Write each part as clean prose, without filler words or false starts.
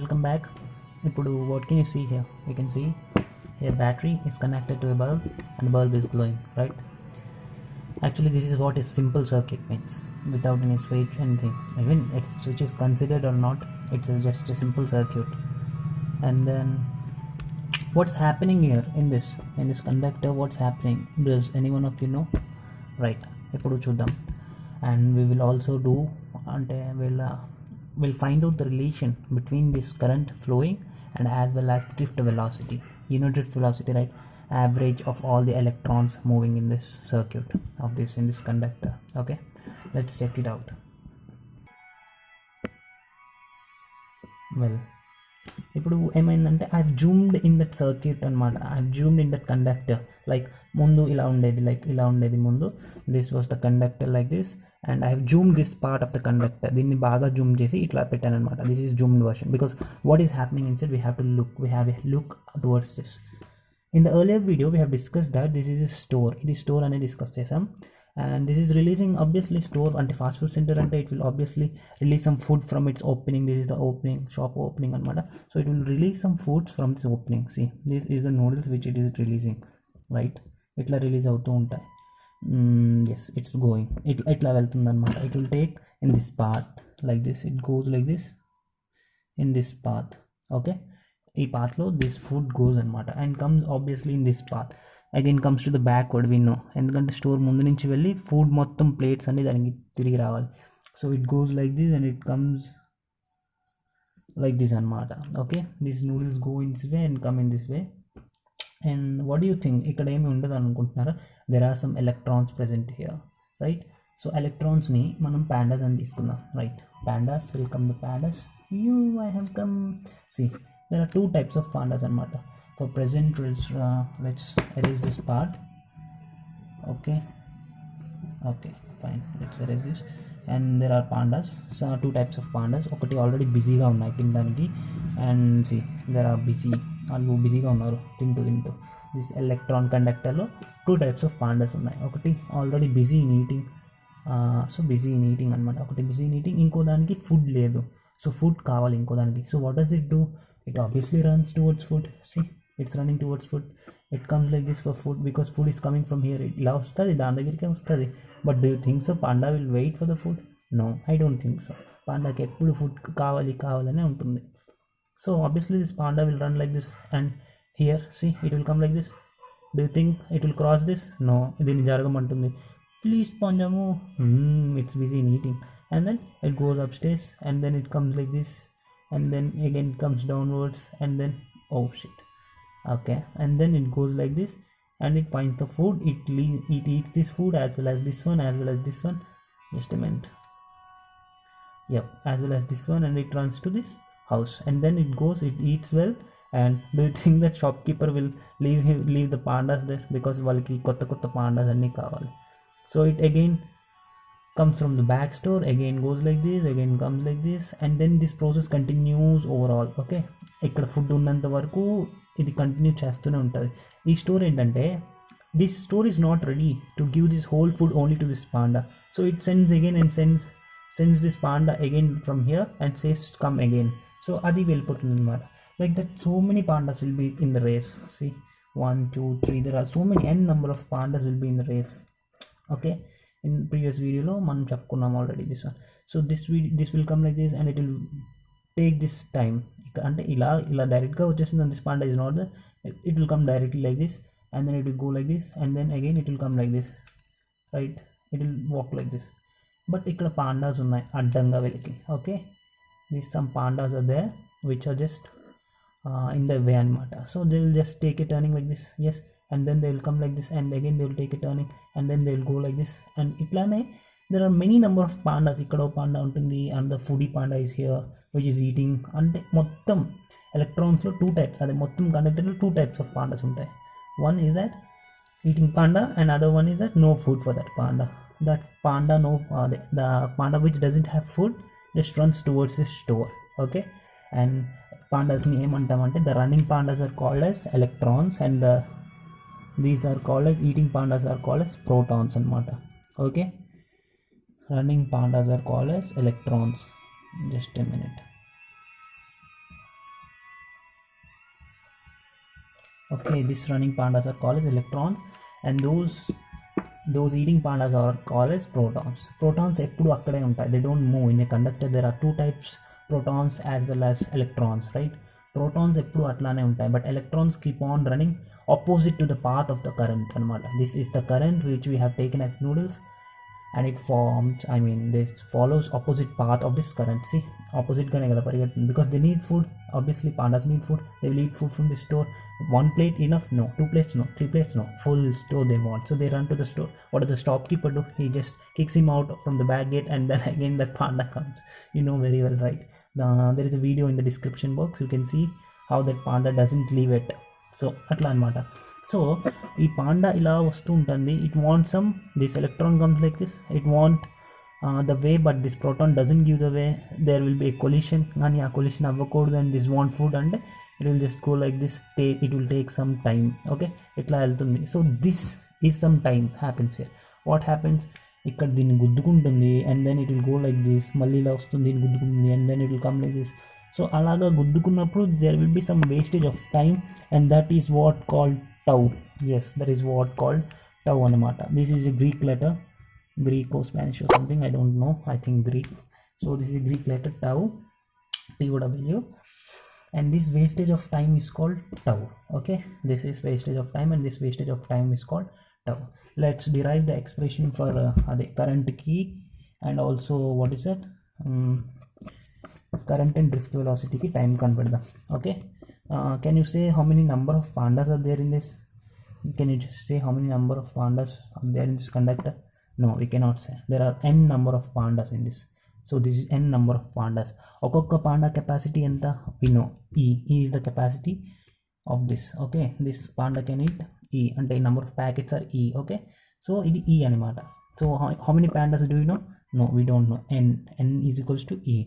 Welcome back. Now what can you see here? You can see here battery is connected to a bulb and the bulb is glowing, right? Actually this is what a simple circuit means, without any switch, anything. Even if switch is considered or not, it's just a simple circuit. And then what's happening here in this conductor? What's happening? Does anyone of you know? Right, ఇప్పుడు చూద్దాం. And we will also do అంటే we'll find out the relation between this current flowing and as well as drift velocity. You know drift velocity, right? Average of all the electrons moving in this circuit of this in this conductor. Okay, let's check it out. Well, ఇప్పుడు ఏమైందంటే I have zoomed in that circuit అనమాట. I have zoomed in that conductor. Like ముందు ఇలా ఉండేది, like ఇలా ఉండేది ముందు. This was the conductor like this, and I have zoomed this part of the conductor. దీన్ని బాగా జూమ్ చేసి ఇట్లా పెట్టాను అనమాట. This is zoomed version because what is happening inside we have a look towards this. In the earlier video we have discuss that this is a store. ఇది store అనేది discuss చేసాం. And this is releasing, obviously store ante fast food center ante it will obviously release some food from its opening. This is the opening, shop opening anamata. So it will release some foods from this opening. See, this is the noodles which it is releasing, right? Itla release avutu untayi. Yes, it's going, itla veltundi anamata. It will take in this path like this. It goes like this in this path. Okay, ee path lo this food goes anamata and comes obviously in this path. Again comes to the backward window, ఎందుకంటే store ముందు నుంచి వెళ్ళి food మొత్తం plates అన్ని దానికి తిరిగి రావాలి. So it goes like this and it comes like this అనమాట. Okay, this noodles go in this way and come in this way. And what you think, ఇక్కడ ఏమి ఉండదు అనుకుంటున్నారా? There are some electrons present here, right? So ఎలక్ట్రాన్స్ని మనం pandas అని తీసుకుందాం, right? Pandas will come the pandas. I have come. See, there are two types of pandas అనమాట. For present, let's erase this part. Okay, fine, let's erase this. And there are pandas. So two types of pandas. ఒకటి already బిజీగా ఉన్నాయి తినడానికి, and see there are busy, వాళ్ళు బిజీగా ఉన్నారు తింటూ. This electron కండక్టర్లో టూ టైప్స్ ఆఫ్ పాండాస్ ఉన్నాయి. ఒకటి already busy in eating, so busy in eating అనమాట. ఒకటి బిజీ ఇన్ ఈటింగ్, ఇంకో దానికి ఫుడ్ లేదు, సో ఫుడ్ కావాలి ఇంకో దానికి. So what does it do? It obviously runs towards food. See, it's running towards food. It comes like this for food because food is coming from here. ఇలా వస్తుంది, దాని దగ్గరికి వస్తుంది. But do you think so panda will wait for the food? No, I don't think so. పాండాకి ఎప్పుడు food కావాలనే ఉంటుంది. So obviously this panda will run like this and here see it will come like this. Do you think it will cross this? No, దీన్ని జరగమంటుంది. Please పంజాము, it's busy in eating. And then it goes upstairs and then it comes like this and then again comes downwards and then oh shit. Okay, and then it goes like this and it finds the food. It eats this food as well as this one, as well as this one. Just a minute. Yep, as well as this one, and it runs to this house and then it goes, it eats well. And do you think that shopkeeper will leave the pandas there? Because valki kotta pandas anni kavali. So it again comes from the back store, again goes like this, again comes like this, and then this process continues overall. Okay, ఇక్కడ food ఉన్నంత వరకు ఇది continue చేస్తూనే ఉంటుంది. ఈ store ఏంటంటే this store is not ready to give this whole food only to this panda. So it sends again and sends this panda again from here and says come again. So అది వెళ్ళిపోతుంది అనమాట. Like that so many pandas will be in the race. See 1 2 3 there are so many n number of pandas will be in the race. Okay, in previous video లో మనం చెప్పుకున్నాం already this one. So this will come like this and it will take this time. అంటే ఇలా డైరెక్ట్గా వచ్చేసింది. This panda is not it will come directly like this and then it will go like this and then again it will come like this, right? It will walk like this. But ఇక్కడ pandas ఉన్నాయి అడ్డంగా వెళ్ళి. Okay, this some pandas are there which are just in the way అనమాట. So they will just take a turning like this, yes, and then they will come like this and again they will take a turning and then they will go like this. And itlane there are many number of pandas. ikkado panda untundi and the foodie panda is here which is eating. ante mottam electrons lo two types, ade mottam conductor lo two types of pandas untai. One is that eating panda and other one is that no food for that panda. That panda no the panda which doesn't have food just runs towards this store. Okay, and pandas ni em antamante the running pandas are called as electrons and these are called as eating pandas are called as protons anamata. Okay, running pandas are called as electrons. Just a minute. Okay, these running pandas are called as electrons, and those eating pandas are called as protons. Protons ఎప్పుడు అక్కడే ఉంటాయి, they don't move. In a conductor there are two types, protons as well as electrons, right? Protons ఎప్పుడు అట్లానే ఉంటాయి, but electrons keep on running opposite to the path of the current అనమాట. This is the current which we have taken as noodles, and it forms, I mean this follows opposite path of this current. See, opposite గానే కదా పరిగెడుతుంది, because they need food. Obviously pandas need food, they will eat food from the store. One plate enough? No. Two plates? No. Three plates? No. Full store they want, so they run to the store. What does the shopkeeper do? He just kicks him out from the back gate, and then again that panda comes. You know very well, right? There is a video in the description box, you can see how that panda doesn't leave it. So atla anamata. So ఈ panda ఇలా వస్తూ ఉంటుంది, it want some, this electron comes like this, it want the way, but this proton doesn't give the way, there will be a collision. కానీ ఆ collision అవ్వకూడదు, and this want food అంటే it will just go like this, it will take some time. Okay, ఇట్లా వెళ్తుంది. So this is some time happens here. What happens, ఇక్కడ దీన్ని గుద్దుకుంటుంది, and then it will go like this, మళ్ళీ ఇలా వస్తుంది, దీన్ని గుద్దుకుంటుంది, and then it will come like this. So అలాగా గుద్దుకున్నప్పుడు there will be some wastage of time, and that is what called tau. Yes, that is what called tau anamata. This is a Greek letter, Greek or Spanish or something, I don't know, I think Greek. So this is a Greek letter tau, TOW, and this wastage of time is called tau. Okay, this is wastage of time, and this wastage of time is called tau. Let's derive the expression for the current key, and also what is that, current and drift velocity ki time converter. Okay, can you say how many number of pandas are there in this? Can you just say how many number of pandas are there in this conductor? No, we cannot say. There are n number of pandas in this. So this is n number of pandas. Okokka panda capacity enta? We know E. E is the capacity of this. Okay, this panda can eat E, and the number of packets are E. Okay, so it is E animata. So how many pandas do you know? No, we don't know. N is equals to E.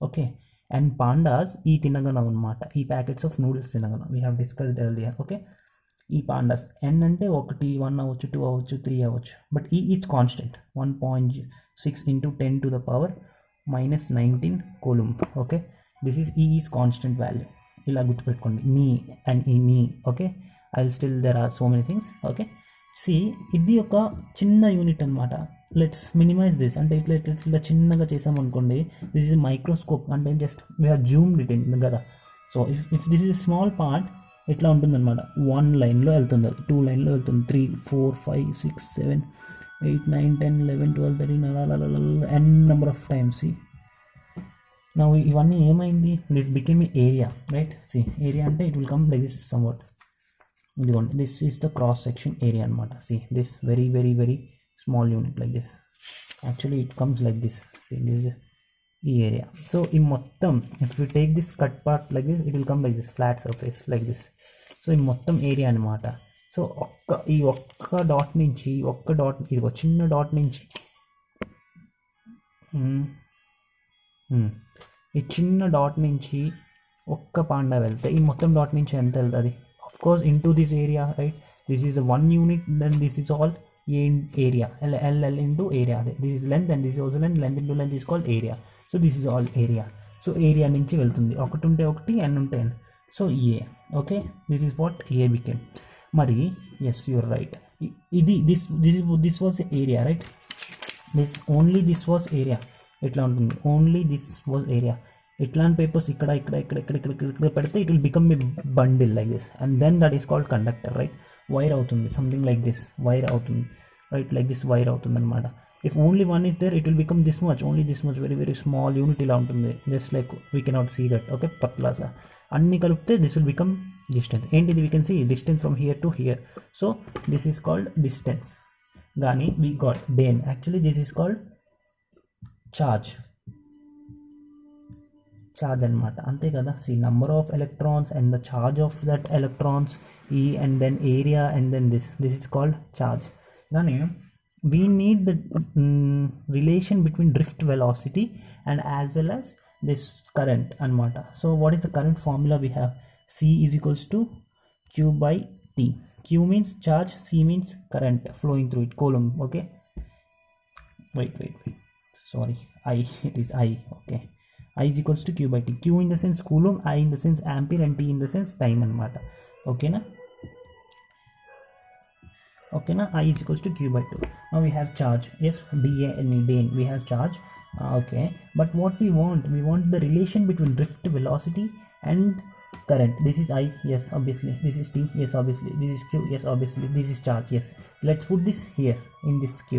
Okay, and pandas eat తినగలవు అనమాట, ఈ packets of noodles తినగలవు. We have discussed earlier. Okay, ఈ pandas n అంటే 1, 1 అవ్వచ్చు, 2 అవ్వచ్చు, 3 అవ్వచ్చు, but e is constant 1.6 into 10⁻⁻19 coulomb. Okay, this is e is constant value. ఇలా గుర్తుపెట్టుకోండి, నీ అండ్ ఈ నీ. Okay, I still there are so many things. Okay, see ఇది ఒక చిన్న యూనిట్ అనమాట. లెట్స్ మినిమైజ్ దిస్, అంటే ఇట్లా ఇట్లా ఇట్లా చిన్నగా చేసామనుకోండి, దిస్ ఇస్ మైక్రోస్కోప్, అంటే just we have zoomed it in కదా. So if this is small part ఇట్లా ఉంటుందన్నమాట. 1 లైన్లో వెళ్తుంది, అది 2 లైన్లో వెళ్తుంది, 3, 4, 5, 6, 7, 8, 9, 10, 11, 12, 13 అలా n నెంబర్ ఆఫ్ టైమ్స్. నా ఇవన్నీ ఏమైంది, this became a area, right? See area అంటే it will come like this somewhat. ఇదిగోండి, this is the cross section area అనమాట. See this very very very small unit like this, actually it comes like this. See, this is the area. So in mottam, if we take this cut part like this, it will come like this flat surface like this. So in mottam area anamata. So ఈ ఒక్క dot నుంచి ఇది ఒక చిన్న dot నుంచి ఈ చిన్న dot నుంచి ఒక్క పాండా వెళ్తే ఈ మొత్తం డాట్ నుంచి ఎంత వెళ్తుంది? Of course into this area, right? This is 1 unit, then this is all area, L into area. This is length and this is also length. Length into length is called area. So this is all area. So area నుంచి వెళ్తుంది, ఒకటి ఉంటే ఒకటి, n ఉంటే n. So A. Okay, this is what A became. మరి yes, you are right. ఇది this was the area, right? This was area. ఎట్లా ఉంటుంది? Only this was area. ఇట్లాంటి పేపర్స్ ఇక్కడ పెడితే it will become a bundle like this, and then that is called conductor, right? Wire అవుతుంది, something like this wire అవుతుంది, right? Like this wire అవుతుంది అనమాట. If only one is there, it will become this much, only this much, very very small unit ఇలా ఉంటుంది, just like we cannot see that. Okay, పత్లాసా అన్ని కలిపితే this will become distance. ఏంటిది? We can see distance from here to here. So this is called distance. కానీ we got dane, actually this is called charge అనమాట, అంతే కదా. See number of electrons and the charge of that electrons, ఈ and then area and then this is called charge. కానీ we need the relation between drift velocity and as well as this current అనమాట. So what is the current formula we have? C is equals to Q by T. Q means charge, C means current flowing through it, coulomb. Okay, wait, sorry, it is I. Okay, I is equals to Q by T. Q in the sense coulomb, I in the sense ampere, and T in the sense time anamata. Okay na? Okay, now I is equals to q by 2. Now we have charge. Yes, dAn, we have charge. Okay, but what we want the relation between drift velocity and current. This is I, yes, obviously. This is t, yes, obviously. This is q, yes, obviously. This is charge, yes. Let's put this here in this q.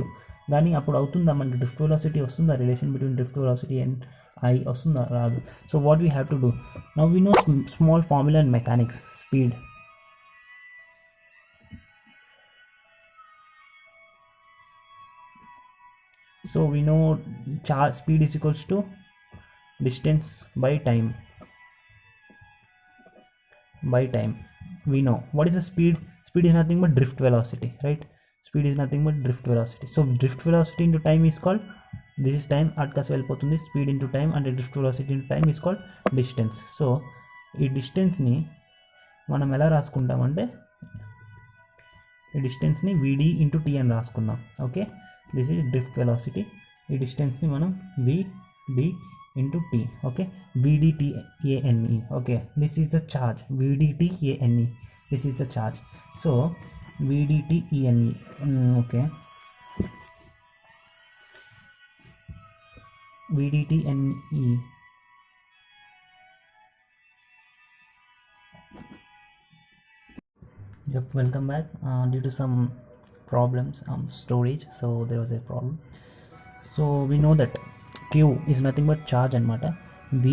కానీ అప్పుడు అవుతుందా మనకి drift velocity వస్తుందా, relation between drift velocity and I వస్తుందా, రాదు. So what we have to do now, we know small formula and mechanics. Speed, so we know charge speed is equals to distance by time. We know what is the speed. Speed is nothing but drift velocity, right? Speed is nothing but drift velocity. So drift velocity into time is called, this is time అట్కాస్ వెళ్ళిపోతుంది, speed into time and drift velocity into time is called distance. So ఈ డిస్టెన్స్ని మనం ఎలా రాసుకుంటామంటే, ఈ డిస్టెన్స్ని vd into t అని రాసుకుందాం. Okay, this is drift velocity. ఈ డిస్టెన్స్ని మనం vd into t. Okay, vdtane. Okay, this is the charge, vdtane, this is the charge. So vdtane, okay, vdtane. Yep, welcome back. Due to some problems storage, so there was a problem. So we know that q is nothing but charge anamata. t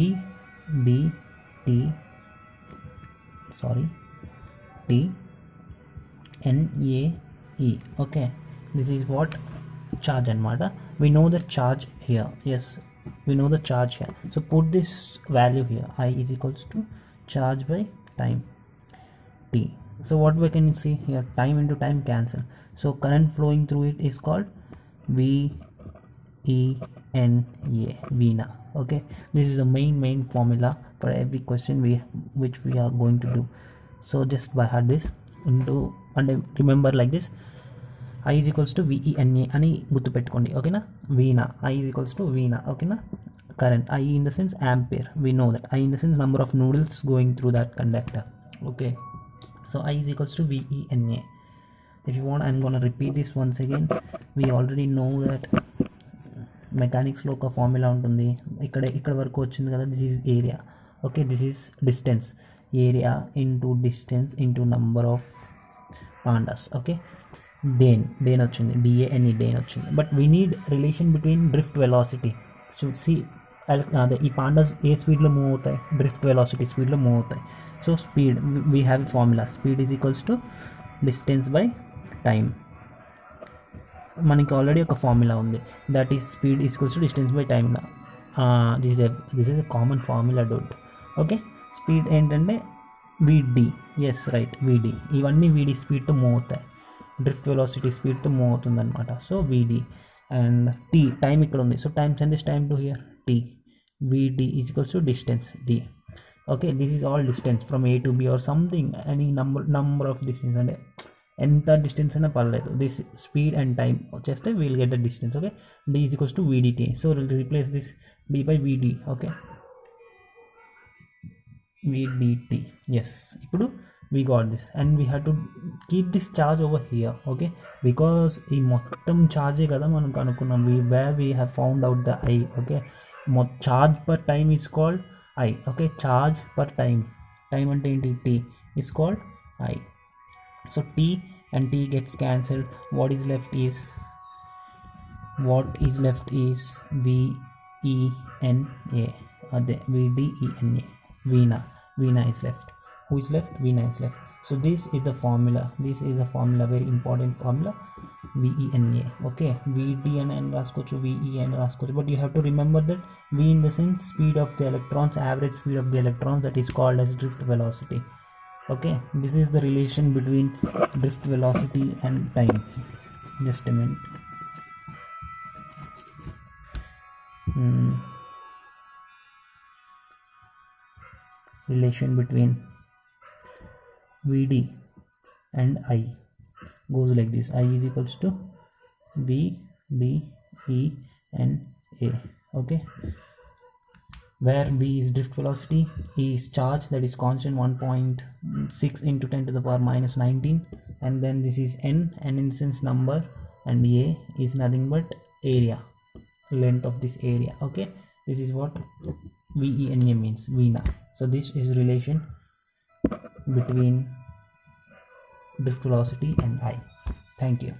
nae. Okay, this is what charge anamata. We know the charge here. Yes, we know the charge here. So put this value here, I is equals to charge by time, t. So what we can see here, time into time cancel, so current flowing through it is called VENA. Okay, this is the main formula for every question which we are going to do. So just by heart this into, and remember like this, I is equals to VENA అని గుర్తుపెట్టుకోండి. ఓకేనా, VENA, I is equals to VENA. ఓకేనా, current, I in the sense ampere, we know that. I in the sense number of noodles going through that conductor. Okay, so I is equals to VENA. If you want, I'm gonna repeat this once again. We already know that మెకానిక్స్లో ఒక formula ఉంటుంది, ఇక్కడ వరకు వచ్చింది కదా. This is area. Okay, this is distance, area into distance into number of pandas. Okay, dane వచ్చింది, D A N E dane వచ్చింది. But we need relation between drift velocity. See అదే ఈ పాండాస్ ఏ స్పీడ్లో మూవ్ అవుతాయి, డ్రిఫ్ట్ వెలాసిటీ స్పీడ్లో మూవ్ అవుతాయి. So speed, we have formula, speed is equals to distance by time. మనకి ఆల్రెడీ ఒక ఫార్ములా ఉంది, that is speed equals to distance by time. This is a common formula don't. Okay, speed ఏంటంటే విడి, yes right, విడి. ఇవన్నీ విడి స్పీడ్తో మూవ్ అవుతాయి, డ్రిఫ్ట్ వెలాసిటీ స్పీడ్తో మూవ్ అవుతుంది అనమాట. సో విడి అండ్ టీ, టైం ఇక్కడ ఉంది, so time send this time to here, t. V d is equals to distance, d. Okay, this is all distance from a to b or something, any number of distance, అంటే ఎంత distance అయినా పర్లేదు. This speed and time వచ్చేస్తే we'll get the distance. Okay, d is equals to v d t. So replace this d by v d. Okay, v d t, yes. ఇప్పుడు we got this and we have to keep this charge over here. Okay, because ఈ మొత్తం ఛార్జే కదా మనం కనుక్కున్నాం, where we have found out the I. Okay, charge per time is called I. Okay, charge per time అంటే ఏంటి, T is called I. So T and T gets cancelled. What is left is VENA. VENA is left. Who is left? VENA is left. So this is the formula. Very important formula, VENA. Okay, VD and raskochu, VE and raskochu, but you have to remember that V in the sense speed of the electrons, average speed of the electrons, that is called as drift velocity. Okay, this is the relation between drift velocity and time. Just a minute. Relation between VD and I goes like this. I is equals to VDENA. Okay, where V is drift velocity, E is charge, that is constant 1.6 into 10 to the power minus 19, and then this is n, and instance number, and a is nothing but area, length of this area. Okay, this is what VENA means, VENA. So this is relation between drift velocity and I. Thank you.